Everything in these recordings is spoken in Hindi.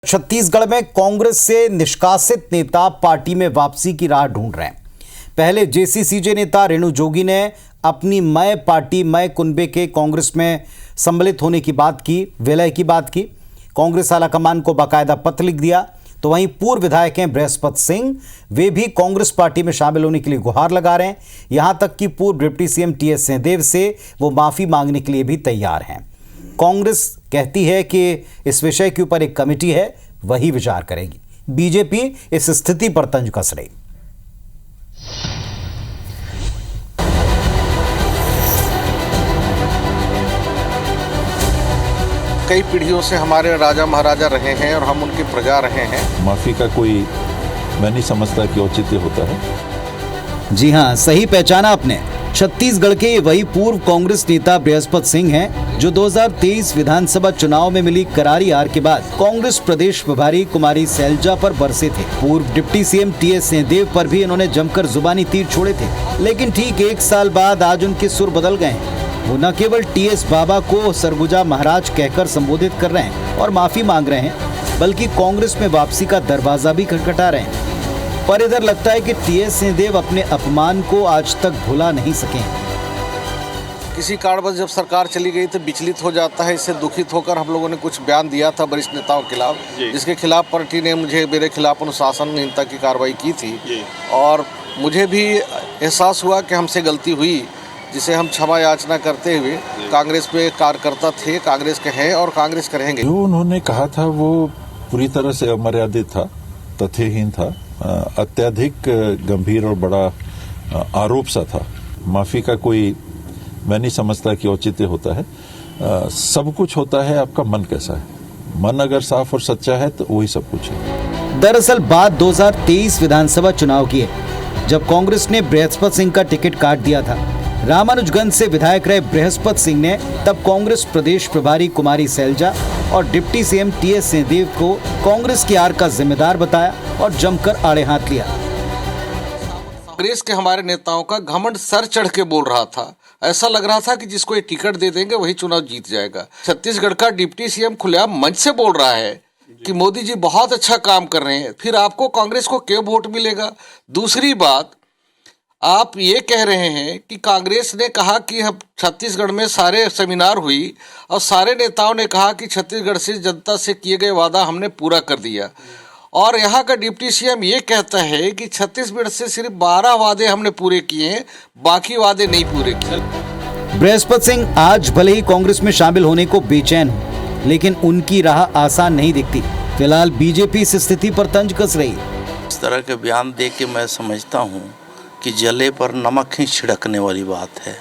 छत्तीसगढ़ में कांग्रेस से निष्कासित नेता पार्टी में वापसी की राह ढूंढ रहे हैं। पहले जेसीसीजे नेता रेणु जोगी ने अपनी मय पार्टी मय कुनबे के कांग्रेस में सम्मिलित होने की बात की, विलय की बात की। कांग्रेस आलाकमान को बाकायदा पत्र लिख दिया। तो वहीं पूर्व विधायक हैं बृहस्पति सिंह, वे भी कांग्रेस पार्टी में शामिल होने के लिए गुहार लगा रहे हैं। यहां तक कि पूर्व डिप्टी सीएम टीएस सिंहदेव से वो माफी मांगने के लिए भी तैयार हैं। कांग्रेस कहती है कि इस विषय के ऊपर एक कमेटी है, वही विचार करेगी। बीजेपी इस स्थिति पर तंज कस रही। कई पीढ़ियों से हमारे राजा महाराजा रहे हैं और हम उनकी प्रजा रहे हैं। माफी का कोई मैं नहीं समझता कि औचित्य होता है। जी हां, सही पहचाना आपने। छत्तीसगढ़ के वही पूर्व कांग्रेस नेता बृहस्पति सिंह हैं, जो 2023 विधानसभा चुनाव में मिली करारी हार के बाद कांग्रेस प्रदेश प्रभारी कुमारी सैलजा पर बरसे थे। पूर्व डिप्टी सीएम टीएस सिंहदेव पर भी इन्होंने जमकर जुबानी तीर छोड़े थे। लेकिन ठीक एक साल बाद आज उनके सुर बदल गए हैं। वो न केवल टीएस बाबा को सरगुजा महाराज कहकर संबोधित कर रहे हैं और माफी मांग रहे हैं, बल्कि कांग्रेस में वापसी का दरवाजा भी खटखटा रहे हैं। पर इधर लगता है कि टीएस सिंहदेव अपने अपमान को आज तक भुला नहीं सके। किसी कारणवश जब सरकार चली गई तो विचलित हो जाता है। इससे दुखित होकर हम लोगों ने कुछ बयान दिया था वरिष्ठ नेताओं के खिलाफ, जिसके खिलाफ पार्टी ने मेरे खिलाफ अनुशासनहीनता की कार्रवाई की थी। और मुझे भी एहसास हुआ कि हमसे गलती हुई, जिसे हम क्षमा याचना करते हुए कांग्रेस पे कार्यकर्ता थे, कांग्रेस के हैं और कांग्रेस के रहेंगे। जो उन्होंने कहा था वो पूरी तरह से अमर्यादित था, तथ्यहीन था, अत्यधिक गंभीर और बड़ा आरोप सा था। माफी का कोई मैं नहीं समझता कि औचित्य होता है। सब कुछ होता है, आपका मन कैसा है। मन अगर साफ और सच्चा है तो वही सब कुछ है। दरअसल बात 2023 विधानसभा चुनाव की है, जब कांग्रेस ने बृहस्पति सिंह का टिकट काट दिया था। रामानुजगंज से विधायक रहे बृहस्पति सिंह ने तब कांग्रेस प्रदेश प्रभारी कुमारी सैलजा और डिप्टी सीएम टीएस सिंहदेव को कांग्रेस की हार का जिम्मेदार बताया और जमकर आड़े हाथ लिया। कांग्रेस के हमारे नेताओं का घमंड सर चढ़ के बोल रहा था। ऐसा लग रहा था कि जिसको ये टिकट दे देंगे वही चुनाव जीत जाएगा। छत्तीसगढ़ का डिप्टी सीएम खुलेआम मंच से बोल रहा है कि मोदी जी बहुत अच्छा काम कर रहे हैं, फिर आपको कांग्रेस को क्यों वोट मिलेगा। दूसरी बात, आप ये कह रहे हैं कि कांग्रेस ने कहा कि हम छत्तीसगढ़ में सारे सेमिनार हुई और सारे नेताओं ने कहा कि छत्तीसगढ़ से जनता से किए गए वादा हमने पूरा कर दिया, और यहाँ का डिप्टी सीएम ये कहता है कि छत्तीसगढ़ से सिर्फ 12 वादे हमने पूरे किए हैं, बाकी वादे नहीं पूरे किए। बृहस्पति सिंह आज भले ही कांग्रेस में शामिल होने को बेचैन हो, लेकिन उनकी राह आसान नहीं दिखती। फिलहाल बीजेपी इस स्थिति पर तंज कस रही। इस तरह के बयान दे के मैं समझता हूँ कि जले पर नमक ही छिड़कने वाली बात है।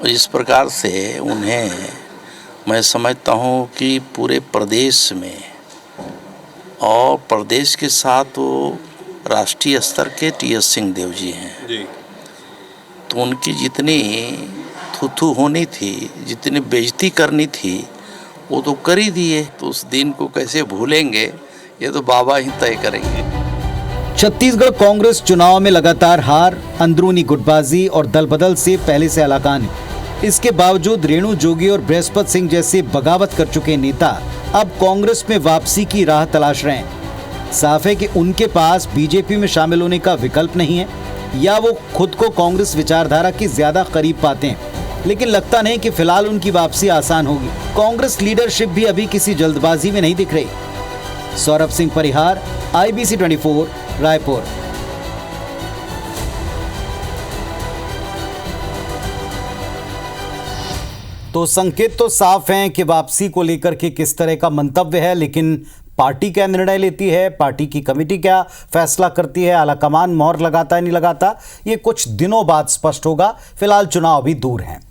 और इस प्रकार से उन्हें मैं समझता हूँ कि पूरे प्रदेश में और प्रदेश के साथ वो राष्ट्रीय स्तर के टीएस सिंहदेव जी हैं, तो उनकी जितनी थू होनी थी, जितनी बेइज्जती करनी थी, वो तो कर ही दिए। तो उस दिन को कैसे भूलेंगे, ये तो बाबा ही तय करेंगे। छत्तीसगढ़ कांग्रेस चुनाव में लगातार हार, अंदरूनी गुटबाजी और दल बदल से पहले से आलाकान है। इसके बावजूद रेणु जोगी और बृहस्पति सिंह जैसे बगावत कर चुके नेता अब कांग्रेस में वापसी की राह तलाश रहे हैं। साफ है कि उनके पास बीजेपी में शामिल होने का विकल्प नहीं है, या वो खुद को कांग्रेस विचारधारा के ज्यादा करीब पाते हैं। लेकिन लगता नहीं कि फिलहाल उनकी वापसी आसान होगी। कांग्रेस लीडरशिप भी अभी किसी जल्दबाजी में नहीं दिख रही। सौरभ सिंह परिहार, IBC 24, रायपुर। तो संकेत तो साफ हैं कि वापसी को लेकर के किस तरह का मंतव्य है, लेकिन पार्टी क्या निर्णय लेती है, पार्टी की कमेटी क्या फैसला करती है, आलाकमान मोहर लगाता है नहीं लगाता, ये कुछ दिनों बाद स्पष्ट होगा। फिलहाल चुनाव अभी दूर हैं।